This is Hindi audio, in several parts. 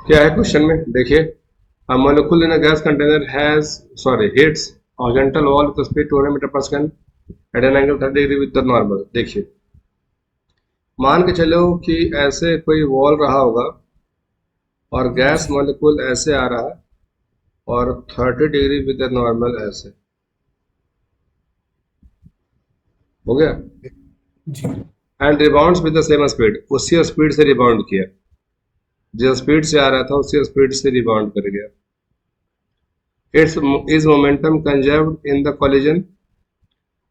क्या है क्वेश्चन में देखिए, a molecule in a gas container has hits horizontal wall with a speed 200 metre पर second at an angle 30 degree with the normal। देखिए मान के चलो कि ऐसे कोई वॉल रहा होगा और गैस जी मॉलिक्यूल ऐसे आ रहा है और 30 डिग्री विद द नॉर्मल ऐसे हो गया, जी and rebounds with the same speed, उसी स्पीड से रिबाउंड किया, जिस स्पीड से आ रहा था उसी स्पीड से रिबाउंड कर गया। It's is momentum conserved in the collision,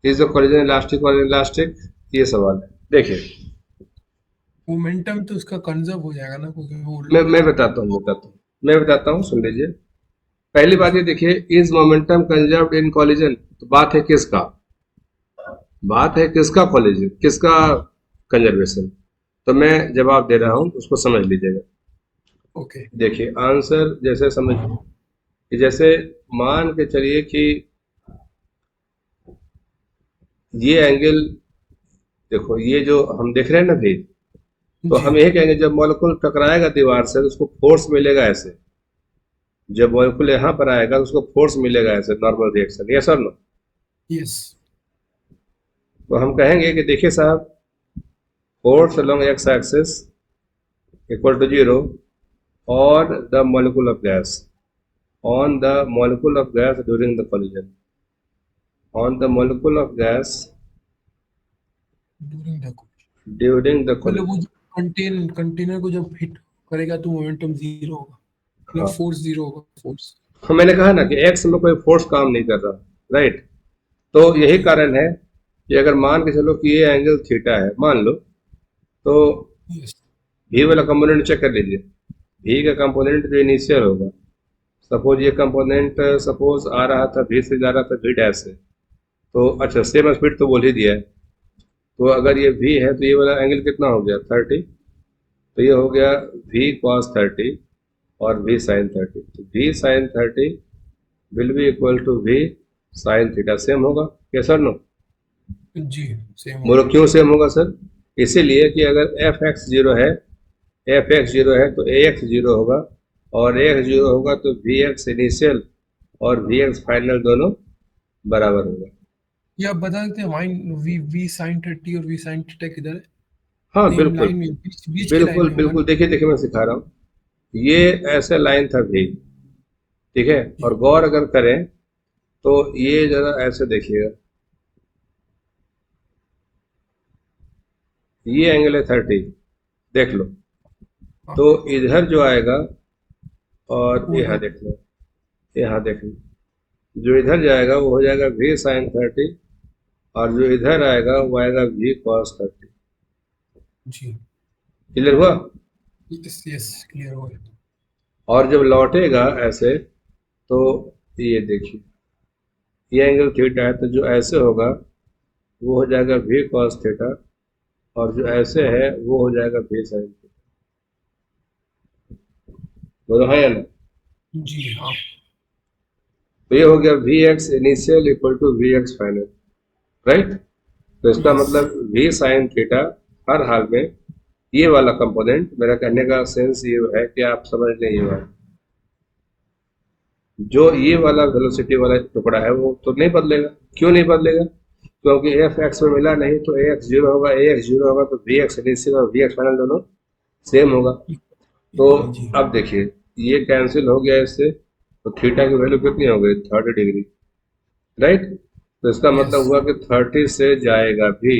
is the collision elastic और इलास्टिक, ये सवाल है। देखिए मोमेंटम तो उसका कंजर्व हो जाएगा ना, क्योंकि वो मैं बताता हूँ, सुन लीजिए। पहली बात जी ये देखिए, is momentum conserved in collision, तो बात है किसका, बात है किसका कोलिजन, किसका कंजर्वेशन। तो मैं जवाब दे रहा हूं, उसको समझ लीजिएगा। ओके देखिए आंसर जैसे समझिए कि जैसे मान के चलिए कि ये एंगल, देखो ये जो हम देख रहे हैं ना भी, तो जी हम यही कहेंगे जब मॉलिक्यूल टकराएगा दीवार से तो उसको फोर्स मिलेगा ऐसे, जब मॉलिक्यूल यहाँ पर आएगा तो उसको फोर्स मिलेगा ऐसे, नॉर्मल रिएक्शन, यस और नो। यस तो हम कहेंगे कि देखिए साहब, force along x axis equal to 0 on the molecule of gas, on the molecule of gas during the collision, on the molecule of gas during the during the मतलब वो collision। जो कंटेनर को जब हिट करेगा तो मोमेंटम जीरो होगा, मतलब हाँ, फोर्स जीरो होगा, फोर्स। तो मैंने कहा ना कि एक्स में कोई फोर्स काम नहीं कर रहा, राइट। तो यही जी कारण है कि अगर मान के चलो कि ये एंगल थीटा है मान लो, तो यस भी वाला कंपोनेंट चेक कर लीजिए। भी का कंपोनेंट जो इनिशियल होगा, सपोज ये कंपोनेंट सपोज आ रहा था भी से, जा रहा था भी डैश से, तो अच्छा सेम स्पीड तो बोल ही दिया है, तो अगर ये v है तो ये वाला एंगल कितना हो गया 30, तो ये हो गया v cos 30 और v sin 30, तो v sin 30 will be equal to v sin theta, same होगा, क्या सर नो। जी सेम बोलो होगा। क्यों सेम होगा सर, इसीलिए कि अगर एफ एक्स जीरो है, एफ एक्स जीरो है तो ए एक्स जीरो होगा, और ए एक्स जीरो होगा तो वी एक्स इनिशियल और वी एक्स फाइनल दोनों बराबर होगा। ये आप बता सकते हैं वाइन वी वी साइन 30 और वी साइन थीटा किधर है? हाँ सेम बिल्कुल, लाइन में, बीच बीच के लाइन बिल्कुल में होगा बिल्कुल, ना? देखिए देखिए मैं सिखा रहा हूँ। ये ऐसे लाइन था भी, ठीक है, जी और गौर अगर करें तो ये जरा ऐसे देखिएगा, ये एंगल है 30, देख लो, हाँ तो इधर जो आएगा, और वो यहाँ इधर। देख लो, यहाँ देख लो, जो इधर जाएगा वो हो जाएगा v sin 30, और जो इधर आएगा वो आएगा v cos 30। जी क्लियर हुआ। यस यस क्लियर हो गया। और जब लौटेगा ऐसे, तो ये देखिए, ये एंगल थीटा है, तो जो ऐसे होगा वो हो जाएगा v cos थीटा, और जो ऐसे है वो हो जाएगा v sin थीटा। बोलो हाँ या ना। जी हाँ तो ये हो गया V X initial equal to V X final, right. तो इसका यस मतलब v sin थीटा हर हाल में, ये वाला कंपोनेंट, मेरा कहने का सेंस ये है कि आप समझ लें, ये वाला जो ये वाला वेलोसिटी वाला टुकड़ा है वो तो नहीं बदलेगा। क्यों नहीं बदलेगा, क्योंकि एफ एक्स में मिला नहीं, तो ए एक्स जीरो होगा, ए एक्स जीरो होगा तो वी एक्स इनिशियल और वी एक्स फाइनल दोनों सेम होगा। तो इक्वल जी। अब देखिए ये कैंसिल हो गया इससे, तो थीटा की वैल्यू कितनी हो गई 30 डिग्री, राइट। तो इसका यस मतलब हुआ कि 30 से जाएगा भी,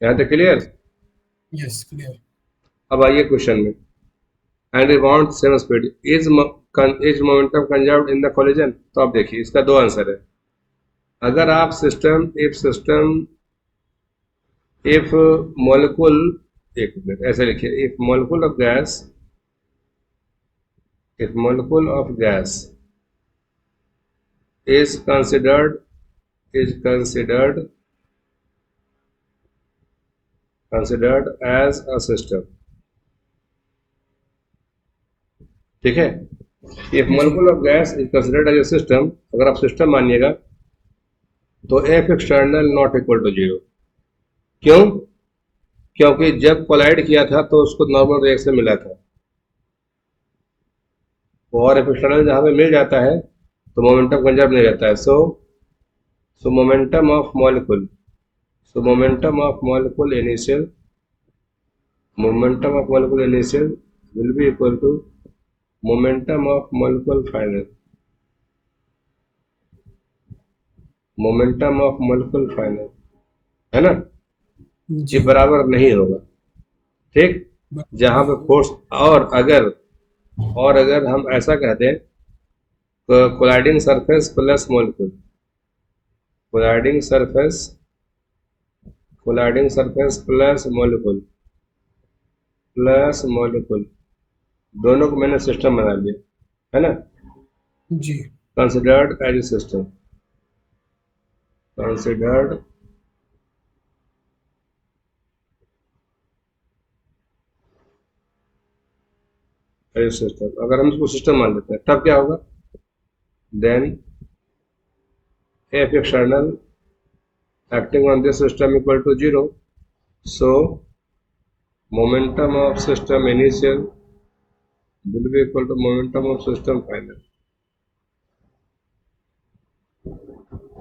यहाँ तक क्लियर। Yes clear. अब आइए क्वेश्चन में, and want same speed, is momentum conserved in the collision. तो अब देखिए इसका दो आंसर है। अगर आप इफ मोलिकुल, एक मिनट ऐसे लिखिए, if molecule of gas, if molecule of gas is considered, is considered as a system, ठीक है। इफ जी molecule of gas is considered as a system, अगर आप सिस्टम मानिएगा, तो F external not equal to zero. क्यों, क्योंकि जब कोलाइड किया था तो उसको नॉर्मल रिएक्शन मिला था, और एफ एक्सटर्नल जहाँ पे मिल जाता है तो मोमेंटम कंजर्व नहीं रहता है. सो momentum of molecule, so momentum of molecule initial will be equal to momentum of molecule final. Momentum of molecule final, है ना, ये जी बराबर नहीं होगा. ठीक. जहां पे फोर्स, और अगर हम ऐसा कह दें तो colliding surface plus molecule, colliding surface colliding surface plus molecule दोनों को मैंने सिस्टम बना लिया, है ना, जी considered as a system, considered as a system. अगर हम इसको सिस्टम मान लेते हैं तब क्या होगा, then F external acting on this system equal to 0. So momentum of system initial will be equal to momentum of system final.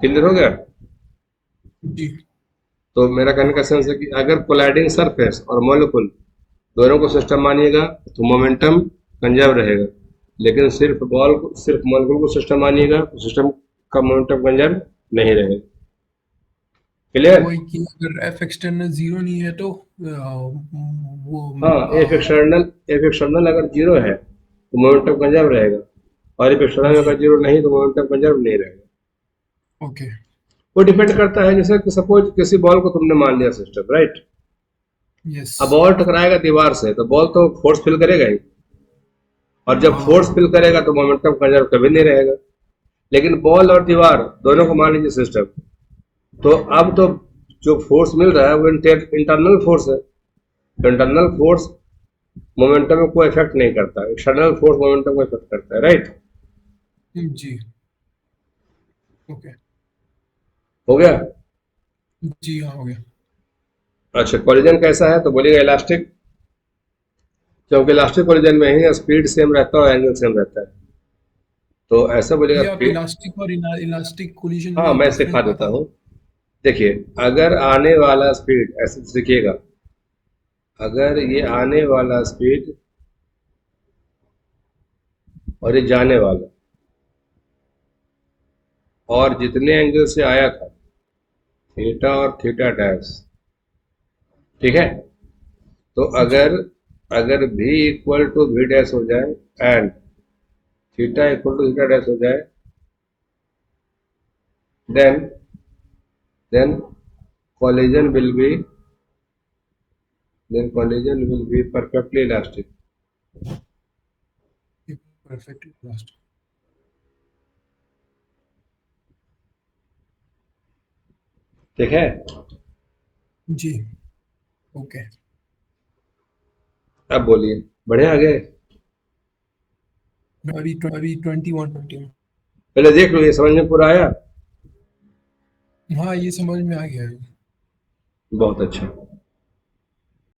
Clear हो गया. जी तो मेरा कहने का सेंस है कि अगर कोलाइडिंग सरफेस और मॉलिक्यूल दोनों को सिस्टम मानिएगा तो मोमेंटम कंजर्व रहेगा, लेकिन सिर्फ मॉलिक्यूल को सिस्टम मानिएगा तो सिस्टम का मोमेंटम कंजर्व नहीं रहेगा. क्लियर. वही कि अगर एफ एक्सटर्नल जीरो नहीं है तो वो हाँ, एफ एक्सटर्नल अगर जीरो है तो मोमेंटम कंजर्व रहेगा, और एफ एक्सटर्नल जी अगर जीरो नहीं तो मोमेंटम कंजर्व नहीं रहेगा. ओके वो डिपेंड करता है, जैसे कि सपोज किसी बॉल को तुमने मान लिया सिस्टम, राइट. यस अब बॉल टकराएगा दीवार से तो बॉल तो फोर्स फिल करेगा ही, और जब फोर्स हाँ फिल करेगा तो मोमेंटम कंजर्व कभी नहीं रहेगा. लेकिन बॉल और दीवार दोनों को मान लीजिए सिस्टम, तो अब तो जो फोर्स मिल रहा है वो इंटरनल फोर्स है. इंटरनल फोर्स मोमेंटम में कोई इफेक्ट नहीं करता, एक्सटर्नल फोर्स मोमेंटम को इफेक्ट करता है, राइट. जी ओके हो गया. जी हाँ हो गया. अच्छा, कोलिजन कैसा है तो बोलिएगा इलास्टिक, क्योंकि इलास्टिक कोलिजन में ही स्पीड सेम रहता है और एंगल सेम रहता है, तो ऐसा बोलिएगा ये आप स्पीड. इलास्टिक और इलास्टिक कोलिजन हाँ, में मैं सिखा डिफरेंस देता बता हूँ. दो. देखिए, अगर आने वाला स्पीड ऐसे सीखिएगा, अगर ये आने वाला स्पीड और ये जाने वाला, और जितने एंगल से आया था थीटा और थीटा डैश, ठीक है, तो जी अगर v equal to v dash हो जाए and theta equal to theta dash हो जाए, then then collision will be collision will be perfectly elastic. Perfect elastic. ठीक है. जी ओके. अब बोलिए, बढ़िया आगे. अभी 21 पहले देख लो, ये समझ में पूरा आया. हाँ ये समझ में आ गया है. बहुत अच्छा.